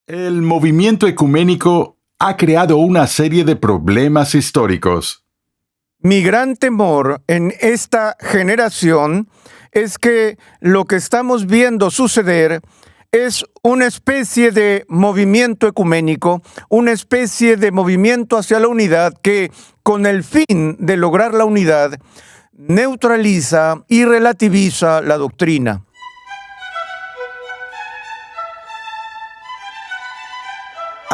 El movimiento ecuménico ha creado una serie de problemas históricos. Mi gran temor en esta generación es que lo que estamos viendo suceder es una especie de movimiento ecuménico, una especie de movimiento hacia la unidad que, con el fin de lograr la unidad, neutraliza y relativiza la doctrina.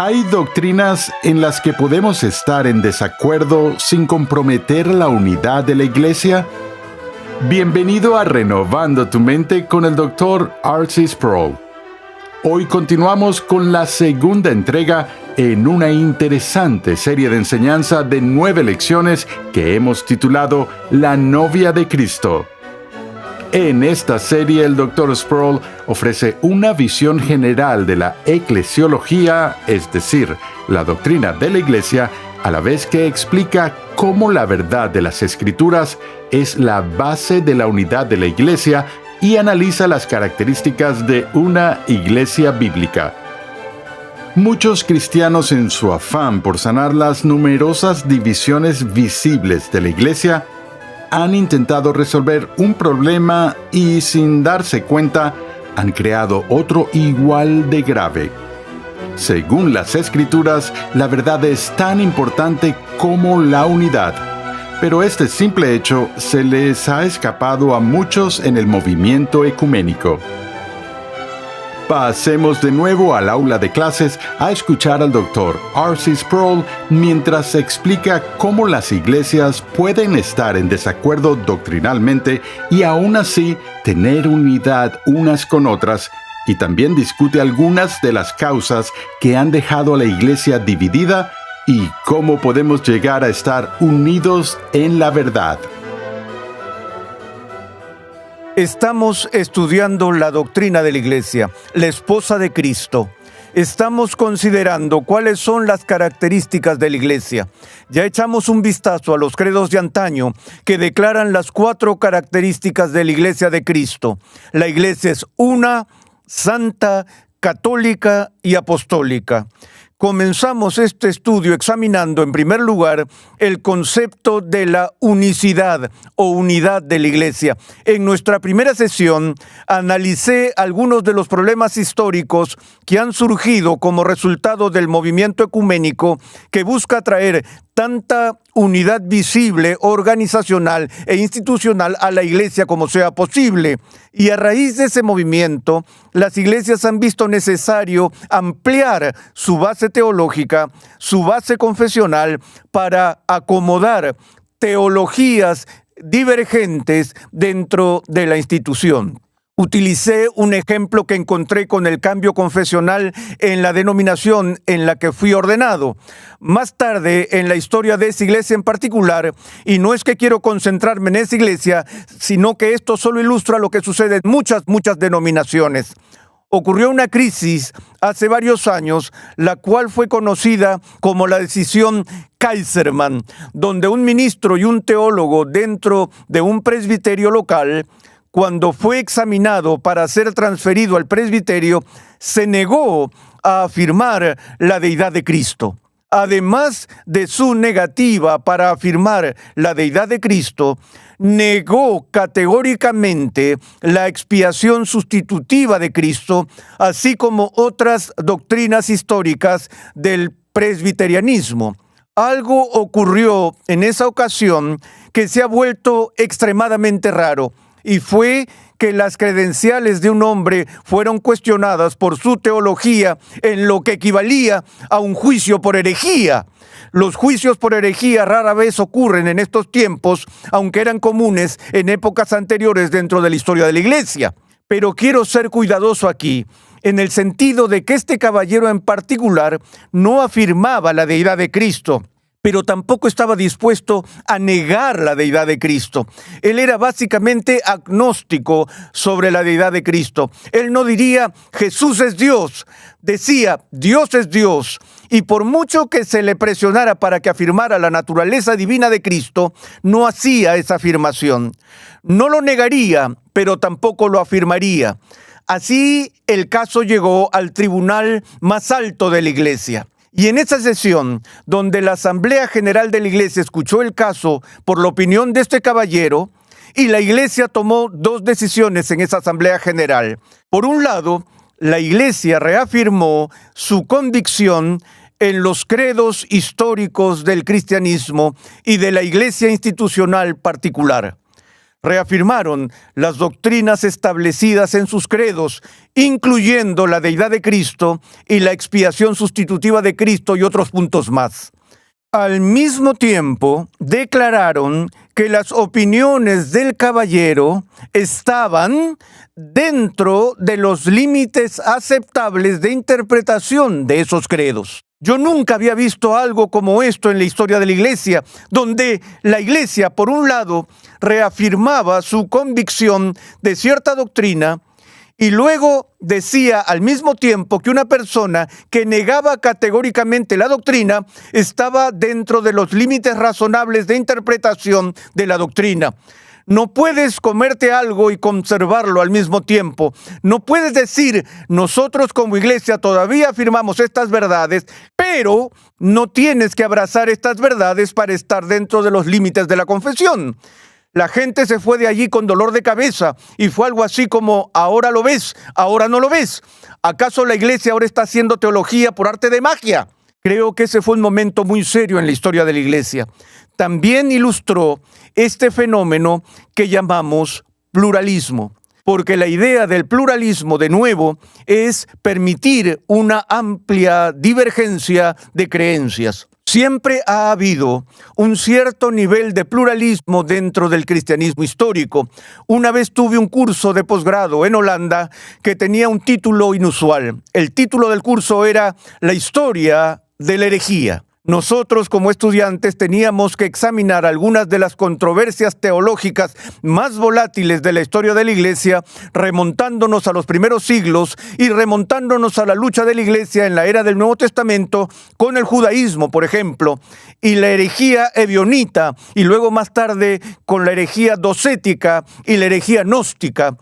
Hay doctrinas en las que podemos estar en desacuerdo sin comprometer la unidad de la Iglesia. Bienvenido a Renovando tu Mente con el Dr. R.C. Sproul. Hoy continuamos con la segunda entrega en una interesante serie de enseñanza de 9 lecciones que hemos titulado La novia de Cristo. En esta serie, el Dr. Sproul ofrece una visión general de la eclesiología, es decir, la doctrina de la Iglesia, a la vez que explica cómo la verdad de las Escrituras es la base de la unidad de la Iglesia y analiza las características de una Iglesia bíblica. Muchos cristianos, en su afán por sanar las numerosas divisiones visibles de la Iglesia, han intentado resolver un problema y, sin darse cuenta, han creado otro igual de grave. Según las Escrituras, la verdad es tan importante como la unidad, pero este simple hecho se les ha escapado a muchos en el movimiento ecuménico. Pasemos de nuevo al aula de clases a escuchar al Dr. R.C. Sproul mientras explica cómo las iglesias pueden estar en desacuerdo doctrinalmente y aún así tener unidad unas con otras, y también discute algunas de las causas que han dejado a la iglesia dividida y cómo podemos llegar a estar unidos en la verdad. Estamos estudiando la doctrina de la Iglesia, la esposa de Cristo. Estamos considerando cuáles son las características de la Iglesia. Ya echamos un vistazo a los credos de antaño que declaran las 4 características de la Iglesia de Cristo. La Iglesia es una, santa, católica y apostólica. Comenzamos este estudio examinando, en primer lugar, el concepto de la unicidad o unidad de la Iglesia. En nuestra primera sesión, analicé algunos de los problemas históricos que han surgido como resultado del movimiento ecuménico que busca traer tanta unidad visible, organizacional e institucional a la Iglesia como sea posible. Y a raíz de ese movimiento, las iglesias han visto necesario ampliar su base teológica, su base confesional, para acomodar teologías divergentes dentro de la institución. Utilicé un ejemplo que encontré con el cambio confesional en la denominación en la que fui ordenado. Más tarde, en la historia de esa iglesia en particular, y no es que quiero concentrarme en esa iglesia, sino que esto solo ilustra lo que sucede en muchas denominaciones. Ocurrió una crisis hace varios años, la cual fue conocida como la decisión Kaiserman, donde un ministro y un teólogo dentro de un presbiterio local, cuando fue examinado para ser transferido al presbiterio, se negó a afirmar la deidad de Cristo. Además de su negativa para afirmar la deidad de Cristo, negó categóricamente la expiación sustitutiva de Cristo, así como otras doctrinas históricas del presbiterianismo. Algo ocurrió en esa ocasión que se ha vuelto extremadamente raro, y fue que las credenciales de un hombre fueron cuestionadas por su teología en lo que equivalía a un juicio por herejía. Los juicios por herejía rara vez ocurren en estos tiempos, aunque eran comunes en épocas anteriores dentro de la historia de la Iglesia. Pero quiero ser cuidadoso aquí, en el sentido de que este caballero en particular no afirmaba la deidad de Cristo, pero tampoco estaba dispuesto a negar la deidad de Cristo. Él era básicamente agnóstico sobre la deidad de Cristo. Él no diría Jesús es Dios, decía Dios es Dios. Y por mucho que se le presionara para que afirmara la naturaleza divina de Cristo, no hacía esa afirmación. No lo negaría, pero tampoco lo afirmaría. Así el caso llegó al tribunal más alto de la Iglesia. Y en esa sesión, donde la Asamblea General de la Iglesia escuchó el caso por la opinión de este caballero, y la Iglesia tomó dos decisiones en esa Asamblea General. Por un lado, la Iglesia reafirmó su convicción en los credos históricos del cristianismo y de la Iglesia institucional particular. Reafirmaron las doctrinas establecidas en sus credos, incluyendo la deidad de Cristo y la expiación sustitutiva de Cristo y otros puntos más. Al mismo tiempo, declararon que las opiniones del caballero estaban dentro de los límites aceptables de interpretación de esos credos. Yo nunca había visto algo como esto en la historia de la Iglesia, donde la Iglesia, por un lado, reafirmaba su convicción de cierta doctrina y luego decía al mismo tiempo que una persona que negaba categóricamente la doctrina estaba dentro de los límites razonables de interpretación de la doctrina. No puedes comerte algo y conservarlo al mismo tiempo. No puedes decir, nosotros como iglesia todavía afirmamos estas verdades, pero no tienes que abrazar estas verdades para estar dentro de los límites de la confesión. La gente se fue de allí con dolor de cabeza y fue algo así como, ahora lo ves, ahora no lo ves. ¿Acaso la iglesia ahora está haciendo teología por arte de magia? Creo que ese fue un momento muy serio en la historia de la iglesia. También ilustró este fenómeno que llamamos pluralismo, porque la idea del pluralismo, de nuevo, es permitir una amplia divergencia de creencias. Siempre ha habido un cierto nivel de pluralismo dentro del cristianismo histórico. Una vez tuve un curso de posgrado en Holanda que tenía un título inusual. El título del curso era La historia de la herejía. Nosotros como estudiantes teníamos que examinar algunas de las controversias teológicas más volátiles de la historia de la Iglesia, remontándonos a los primeros siglos y remontándonos a la lucha de la Iglesia en la era del Nuevo Testamento con el judaísmo, por ejemplo, y la herejía ebionita, y luego más tarde con la herejía docética y la herejía gnóstica.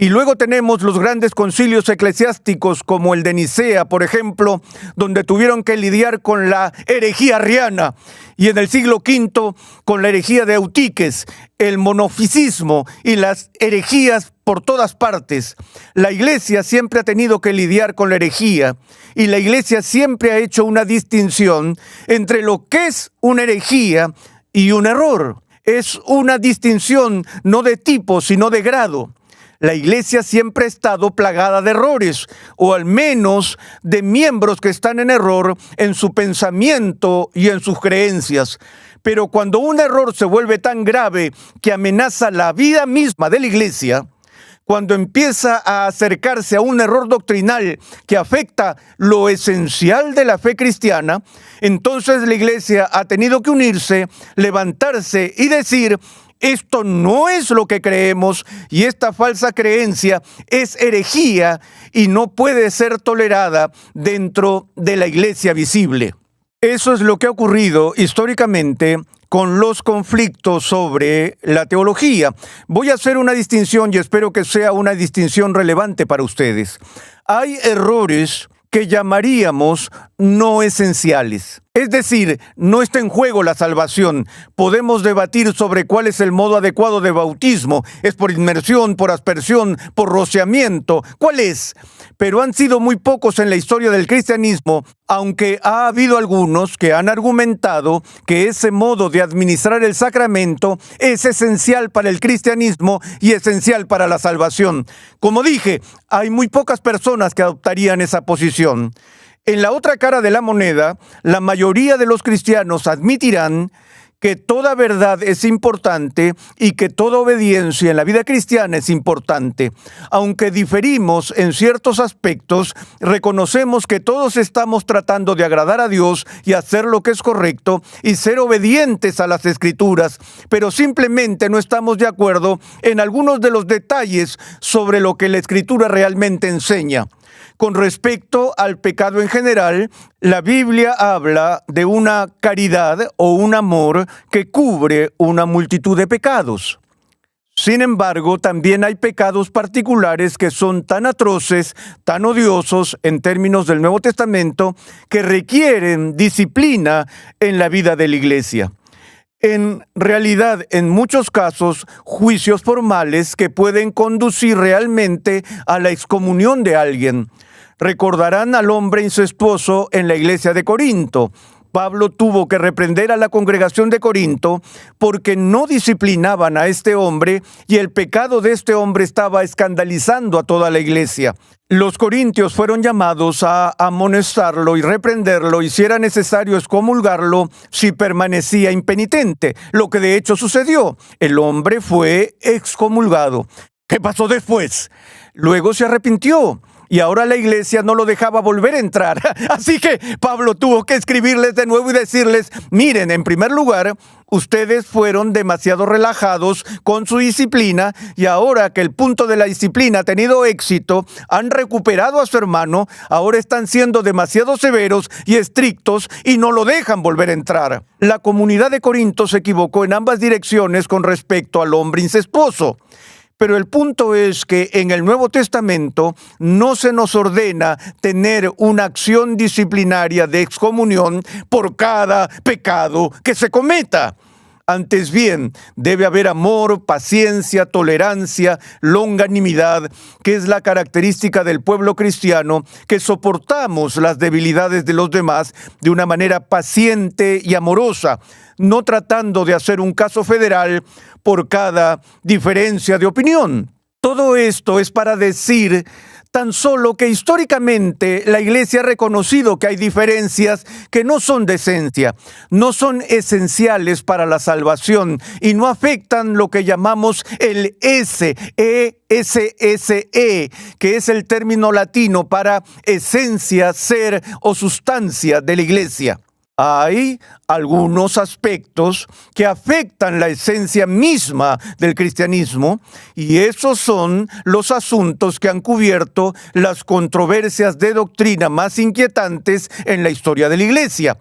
Y luego tenemos los grandes concilios eclesiásticos como el de Nicea, por ejemplo, donde tuvieron que lidiar con la herejía arriana. Y en el siglo V con la herejía de Eutiques, el monofisismo y las herejías por todas partes. La Iglesia siempre ha tenido que lidiar con la herejía y la Iglesia siempre ha hecho una distinción entre lo que es una herejía y un error. Es una distinción no de tipo, sino de grado. La Iglesia siempre ha estado plagada de errores, o al menos de miembros que están en error en su pensamiento y en sus creencias. Pero cuando un error se vuelve tan grave que amenaza la vida misma de la Iglesia, cuando empieza a acercarse a un error doctrinal que afecta lo esencial de la fe cristiana, entonces la Iglesia ha tenido que unirse, levantarse y decir: esto no es lo que creemos y esta falsa creencia es herejía y no puede ser tolerada dentro de la iglesia visible. Eso es lo que ha ocurrido históricamente con los conflictos sobre la teología. Voy a hacer una distinción y espero que sea una distinción relevante para ustedes. Hay errores que llamaríamos no esenciales. Es decir, no está en juego la salvación. Podemos debatir sobre cuál es el modo adecuado de bautismo. ¿Es por inmersión, por aspersión, por rociamiento? ¿Cuál es? Pero han sido muy pocos en la historia del cristianismo, aunque ha habido algunos que han argumentado que ese modo de administrar el sacramento es esencial para el cristianismo y esencial para la salvación. Como dije, hay muy pocas personas que adoptarían esa posición. En la otra cara de la moneda, la mayoría de los cristianos admitirán que toda verdad es importante y que toda obediencia en la vida cristiana es importante. Aunque diferimos en ciertos aspectos, reconocemos que todos estamos tratando de agradar a Dios y hacer lo que es correcto y ser obedientes a las Escrituras, pero simplemente no estamos de acuerdo en algunos de los detalles sobre lo que la Escritura realmente enseña. Con respecto al pecado en general, la Biblia habla de una caridad o un amor que cubre una multitud de pecados. Sin embargo, también hay pecados particulares que son tan atroces, tan odiosos en términos del Nuevo Testamento, que requieren disciplina en la vida de la iglesia. En realidad, en muchos casos, juicios formales que pueden conducir realmente a la excomunión de alguien. Recordarán al hombre incestuoso en la iglesia de Corinto. Pablo tuvo que reprender a la congregación de Corinto porque no disciplinaban a este hombre y el pecado de este hombre estaba escandalizando a toda la iglesia. Los corintios fueron llamados a amonestarlo y reprenderlo y si era necesario excomulgarlo si permanecía impenitente, lo que de hecho sucedió. El hombre fue excomulgado. ¿Qué pasó después? Luego se arrepintió. Y ahora la iglesia no lo dejaba volver a entrar. Así que Pablo tuvo que escribirles de nuevo y decirles, miren, en primer lugar, ustedes fueron demasiado relajados con su disciplina y ahora que el punto de la disciplina ha tenido éxito, han recuperado a su hermano, ahora están siendo demasiado severos y estrictos y no lo dejan volver a entrar. La comunidad de Corinto se equivocó en ambas direcciones con respecto al hombre incestuoso. Pero el punto es que en el Nuevo Testamento no se nos ordena tener una acción disciplinaria de excomunión por cada pecado que se cometa. Antes bien, debe haber amor, paciencia, tolerancia, longanimidad, que es la característica del pueblo cristiano, que soportamos las debilidades de los demás de una manera paciente y amorosa, no tratando de hacer un caso federal por cada diferencia de opinión. Todo esto es para decir tan solo que históricamente la Iglesia ha reconocido que hay diferencias que no son de esencia, no son esenciales para la salvación y no afectan lo que llamamos el esse, que es el término latino para esencia, ser o sustancia de la Iglesia. Hay algunos aspectos que afectan la esencia misma del cristianismo y esos son los asuntos que han cubierto las controversias de doctrina más inquietantes en la historia de la Iglesia.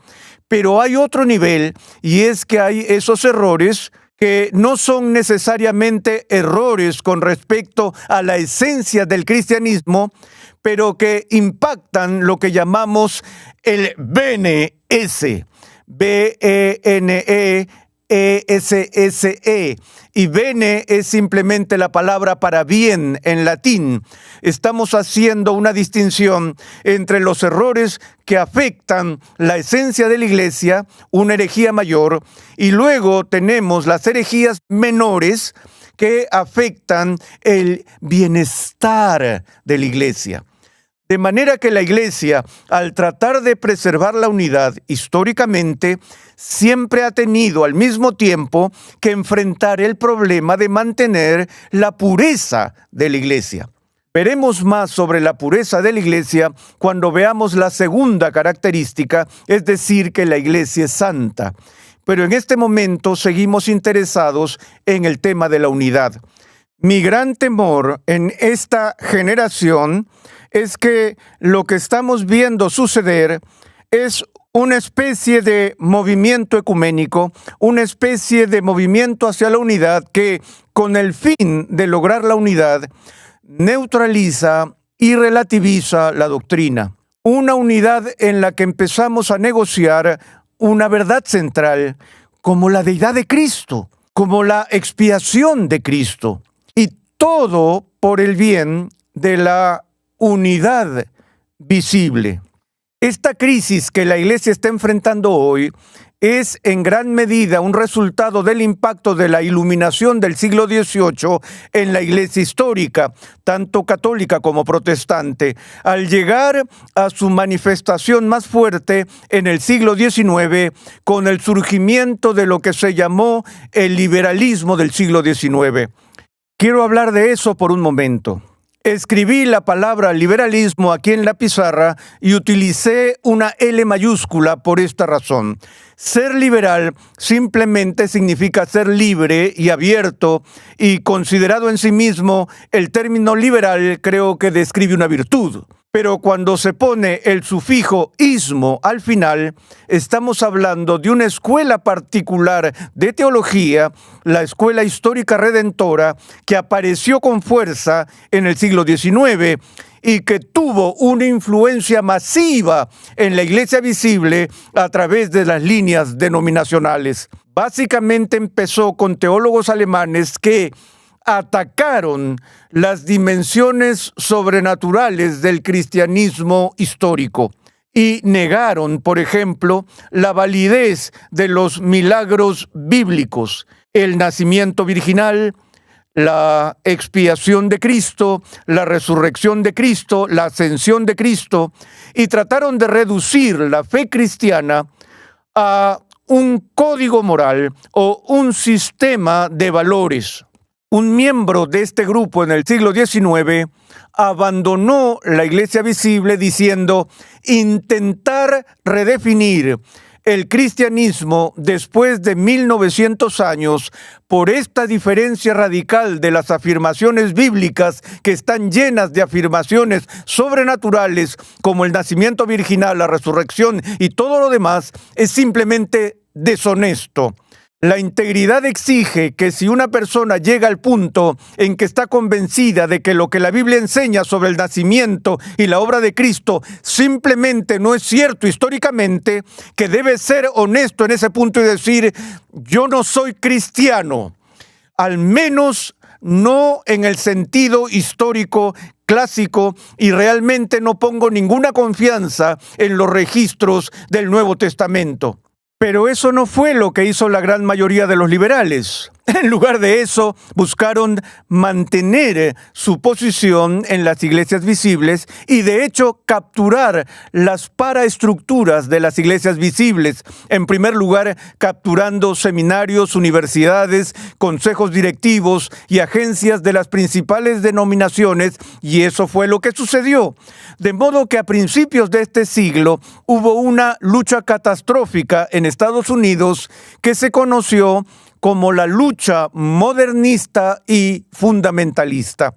Pero hay otro nivel y es que hay esos errores que no son necesariamente errores con respecto a la esencia del cristianismo, pero que impactan lo que llamamos el BNE, B-E-N-E-E-S-S-E. Y bene es simplemente la palabra para bien en latín. Estamos haciendo una distinción entre los errores que afectan la esencia de la iglesia, una herejía mayor, y luego tenemos las herejías menores que afectan el bienestar de la iglesia. De manera que la iglesia, al tratar de preservar la unidad históricamente, siempre ha tenido al mismo tiempo que enfrentar el problema de mantener la pureza de la iglesia. Veremos más sobre la pureza de la iglesia cuando veamos la segunda característica, es decir, que la iglesia es santa. Pero en este momento seguimos interesados en el tema de la unidad. Mi gran temor en esta generación es que lo que estamos viendo suceder es una especie de movimiento ecuménico, una especie de movimiento hacia la unidad que, con el fin de lograr la unidad, neutraliza y relativiza la doctrina. Una unidad en la que empezamos a negociar una verdad central como la deidad de Cristo, como la expiación de Cristo, y todo por el bien de la unidad visible. Esta crisis que la Iglesia está enfrentando hoy es en gran medida un resultado del impacto de la iluminación del siglo XVIII en la Iglesia histórica, tanto católica como protestante, al llegar a su manifestación más fuerte en el siglo XIX con el surgimiento de lo que se llamó el liberalismo del siglo XIX. Quiero hablar de eso por un momento. Escribí la palabra liberalismo aquí en la pizarra y utilicé una L mayúscula por esta razón. Ser liberal simplemente significa ser libre y abierto, y considerado en sí mismo, el término liberal creo que describe una virtud. Pero cuando se pone el sufijo ismo al final, estamos hablando de una escuela particular de teología, la Escuela Histórica Redentora, que apareció con fuerza en el siglo XIX y que tuvo una influencia masiva en la Iglesia visible a través de las líneas denominacionales. Básicamente empezó con teólogos alemanes que atacaron las dimensiones sobrenaturales del cristianismo histórico y negaron, por ejemplo, la validez de los milagros bíblicos, el nacimiento virginal, la expiación de Cristo, la resurrección de Cristo, la ascensión de Cristo, y trataron de reducir la fe cristiana a un código moral o un sistema de valores. Un miembro de este grupo en el siglo XIX abandonó la Iglesia visible diciendo: intentar redefinir el cristianismo después de 1900 años por esta diferencia radical de las afirmaciones bíblicas que están llenas de afirmaciones sobrenaturales como el nacimiento virginal, la resurrección y todo lo demás, es simplemente deshonesto. La integridad exige que si una persona llega al punto en que está convencida de que lo que la Biblia enseña sobre el nacimiento y la obra de Cristo simplemente no es cierto históricamente, que debe ser honesto en ese punto y decir: yo no soy cristiano, al menos no en el sentido histórico clásico, y realmente no pongo ninguna confianza en los registros del Nuevo Testamento. Pero eso no fue lo que hizo la gran mayoría de los liberales. En lugar de eso, buscaron mantener su posición en las iglesias visibles y, de hecho, capturar las paraestructuras de las iglesias visibles. En primer lugar, capturando seminarios, universidades, consejos directivos y agencias de las principales denominaciones, y eso fue lo que sucedió. De modo que a principios de este siglo hubo una lucha catastrófica en Estados Unidos que se conoció como la lucha modernista y fundamentalista.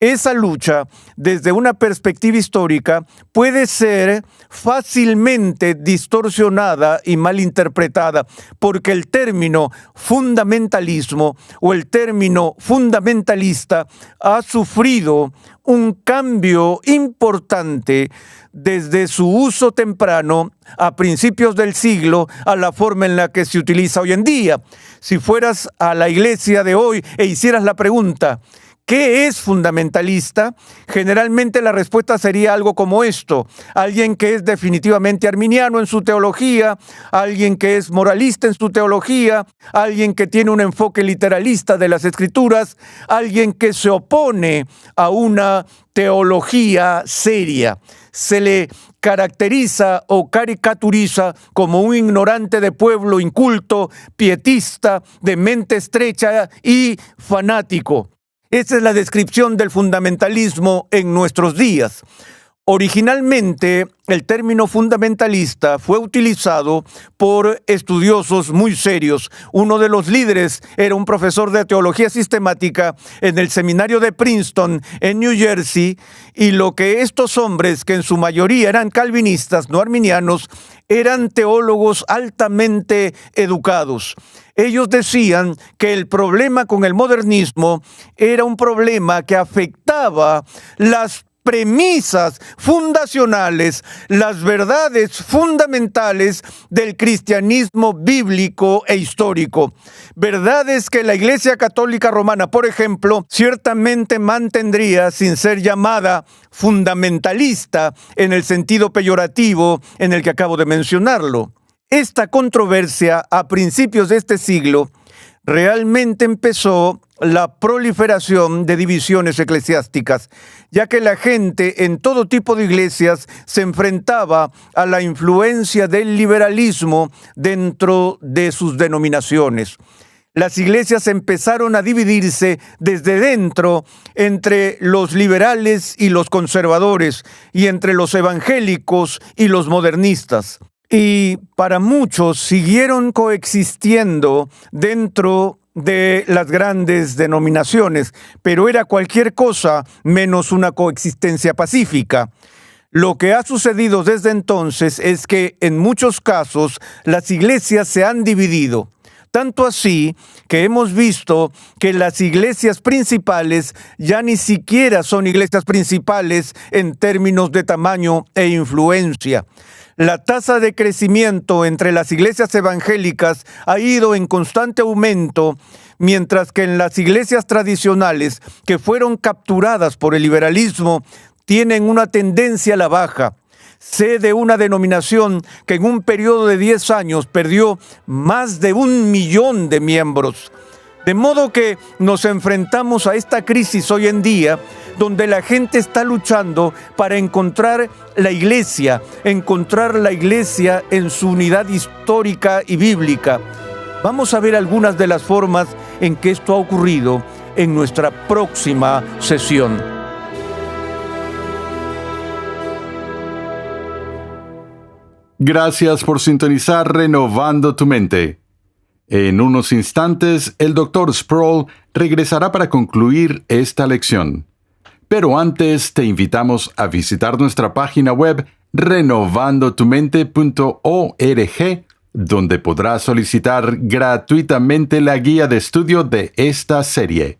Esa lucha, desde una perspectiva histórica, puede ser fácilmente distorsionada y malinterpretada, porque el término fundamentalismo o el término fundamentalista ha sufrido un cambio importante desde su uso temprano a principios del siglo a la forma en la que se utiliza hoy en día. Si fueras a la iglesia de hoy e hicieras la pregunta: ¿qué es fundamentalista? Generalmente la respuesta sería algo como esto: alguien que es definitivamente arminiano en su teología, alguien que es moralista en su teología, alguien que tiene un enfoque literalista de las Escrituras, alguien que se opone a una teología seria. Se le caracteriza o caricaturiza como un ignorante de pueblo, inculto, pietista, de mente estrecha y fanático. Esa es la descripción del fundamentalismo en nuestros días. Originalmente, el término fundamentalista fue utilizado por estudiosos muy serios. Uno de los líderes era un profesor de teología sistemática en el seminario de Princeton, en New Jersey, y lo que estos hombres, que en su mayoría eran calvinistas, no arminianos, eran teólogos altamente educados. Ellos decían que el problema con el modernismo era un problema que afectaba las premisas fundacionales, las verdades fundamentales del cristianismo bíblico e histórico. Verdades que la Iglesia Católica Romana, por ejemplo, ciertamente mantendría sin ser llamada fundamentalista en el sentido peyorativo en el que acabo de mencionarlo. Esta controversia a principios de este siglo realmente empezó la proliferación de divisiones eclesiásticas, ya que la gente en todo tipo de iglesias se enfrentaba a la influencia del liberalismo dentro de sus denominaciones. Las iglesias empezaron a dividirse desde dentro entre los liberales y los conservadores, y entre los evangélicos y los modernistas. Y para muchos siguieron coexistiendo dentro de las grandes denominaciones, pero era cualquier cosa menos una coexistencia pacífica. Lo que ha sucedido desde entonces es que en muchos casos las iglesias se han dividido. Tanto así que hemos visto que las iglesias principales ya ni siquiera son iglesias principales en términos de tamaño e influencia. La tasa de crecimiento entre las iglesias evangélicas ha ido en constante aumento, mientras que en las iglesias tradicionales, que fueron capturadas por el liberalismo, tienen una tendencia a la baja. Sé de una denominación que en un periodo de 10 años perdió más de 1 millón de miembros. De modo que nos enfrentamos a esta crisis hoy en día, donde la gente está luchando para encontrar la iglesia en su unidad histórica y bíblica. Vamos a ver algunas de las formas en que esto ha ocurrido en nuestra próxima sesión. Gracias por sintonizar Renovando tu Mente. En unos instantes, el Dr. Sproul regresará para concluir esta lección. Pero antes, te invitamos a visitar nuestra página web renovandotumente.org, donde podrás solicitar gratuitamente la guía de estudio de esta serie.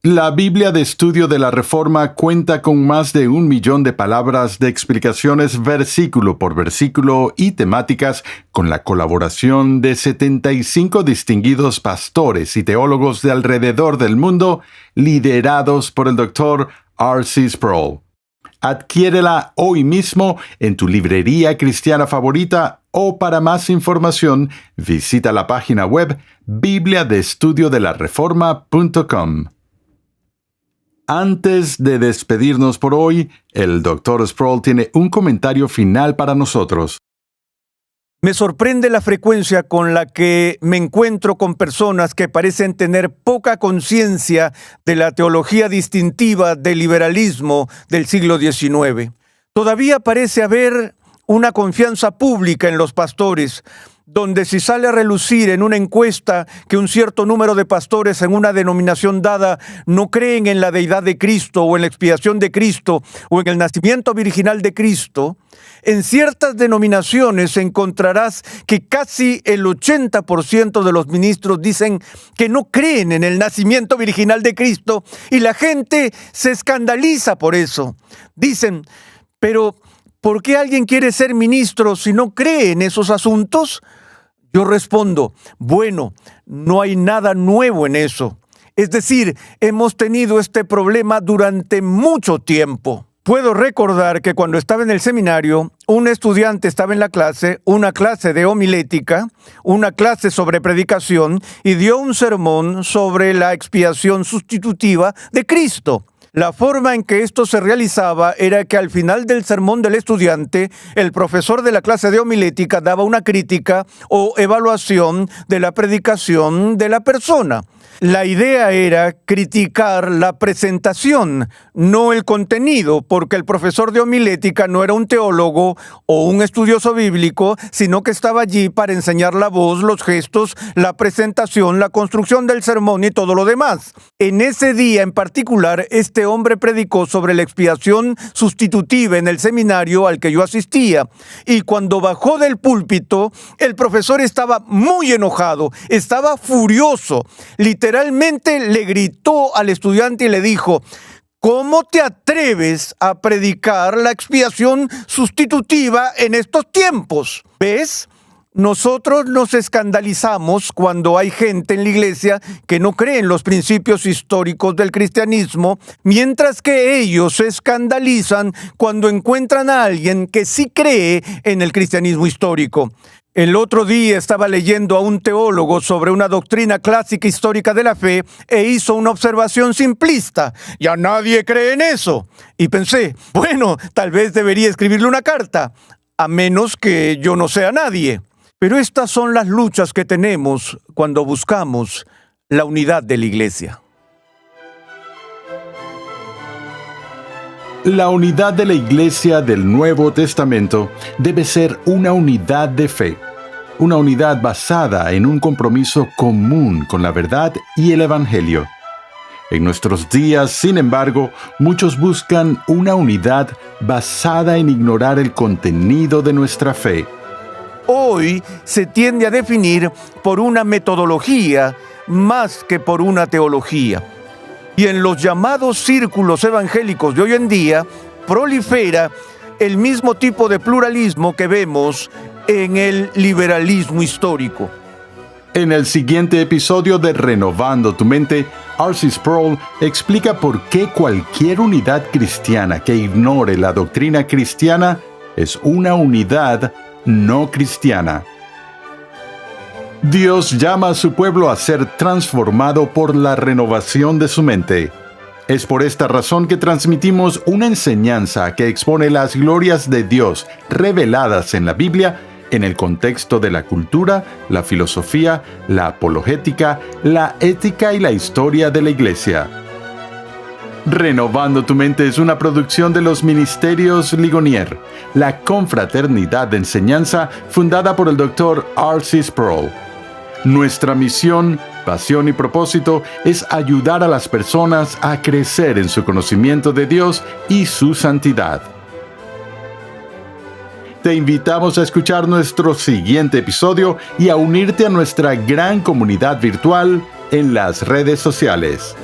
La Biblia de Estudio de la Reforma cuenta con más de 1 millón de palabras de explicaciones versículo por versículo y temáticas, con la colaboración de 75 distinguidos pastores y teólogos de alrededor del mundo, liderados por el Dr. R.C. Sproul. Adquiérela hoy mismo en tu librería cristiana favorita, o para más información, visita la página web bibliadeestudiodelareforma.com. Antes de despedirnos por hoy, el Dr. Sproul tiene un comentario final para nosotros. Me sorprende la frecuencia con la que me encuentro con personas que parecen tener poca conciencia de la teología distintiva del liberalismo del siglo XIX. Todavía parece haber una confianza pública en los pastores, donde si sale a relucir en una encuesta que un cierto número de pastores en una denominación dada no creen en la deidad de Cristo o en la expiación de Cristo o en el nacimiento virginal de Cristo, en ciertas denominaciones encontrarás que casi el 80% de los ministros dicen que no creen en el nacimiento virginal de Cristo, y la gente se escandaliza por eso. Dicen, pero ¿por qué alguien quiere ser ministro si no cree en esos asuntos? Yo respondo, bueno, no hay nada nuevo en eso. Es decir, hemos tenido este problema durante mucho tiempo. Puedo recordar que cuando estaba en el seminario, un estudiante estaba en la clase, una clase de homilética, una clase sobre predicación, y dio un sermón sobre la expiación sustitutiva de Cristo. La forma en que esto se realizaba era que al final del sermón del estudiante, el profesor de la clase de homilética daba una crítica o evaluación de la predicación de la persona. La idea era criticar la presentación, no el contenido, porque el profesor de homilética no era un teólogo o un estudioso bíblico, sino que estaba allí para enseñar la voz, los gestos, la presentación, la construcción del sermón y todo lo demás. En ese día en particular, este hombre predicó sobre la expiación sustitutiva en el seminario al que yo asistía, y cuando bajó del púlpito, el profesor estaba muy enojado, estaba furioso. Literalmente le gritó al estudiante y le dijo, ¿cómo te atreves a predicar la expiación sustitutiva en estos tiempos? ¿Ves? Nosotros nos escandalizamos cuando hay gente en la iglesia que no cree en los principios históricos del cristianismo, mientras que ellos se escandalizan cuando encuentran a alguien que sí cree en el cristianismo histórico. El otro día estaba leyendo a un teólogo sobre una doctrina clásica histórica de la fe e hizo una observación simplista. Ya nadie cree en eso. Y pensé, bueno, tal vez debería escribirle una carta, a menos que yo no sea nadie. Pero estas son las luchas que tenemos cuando buscamos la unidad de la iglesia. La unidad de la Iglesia del Nuevo Testamento debe ser una unidad de fe, una unidad basada en un compromiso común con la verdad y el Evangelio. En nuestros días, sin embargo, muchos buscan una unidad basada en ignorar el contenido de nuestra fe. Hoy se tiende a definir por una metodología más que por una teología. Y en los llamados círculos evangélicos de hoy en día prolifera el mismo tipo de pluralismo que vemos en el liberalismo histórico. En el siguiente episodio de Renovando tu Mente, R.C. Sproul explica por qué cualquier unidad cristiana que ignore la doctrina cristiana es una unidad no cristiana. Dios llama a su pueblo a ser transformado por la renovación de su mente. Es por esta razón que transmitimos una enseñanza que expone las glorias de Dios reveladas en la Biblia en el contexto de la cultura, la filosofía, la apologética, la ética y la historia de la Iglesia. Renovando tu Mente es una producción de los Ministerios Ligonier, la confraternidad de enseñanza fundada por el Dr. R.C. Sproul. Nuestra misión, pasión y propósito es ayudar a las personas a crecer en su conocimiento de Dios y su santidad. Te invitamos a escuchar nuestro siguiente episodio y a unirte a nuestra gran comunidad virtual en las redes sociales.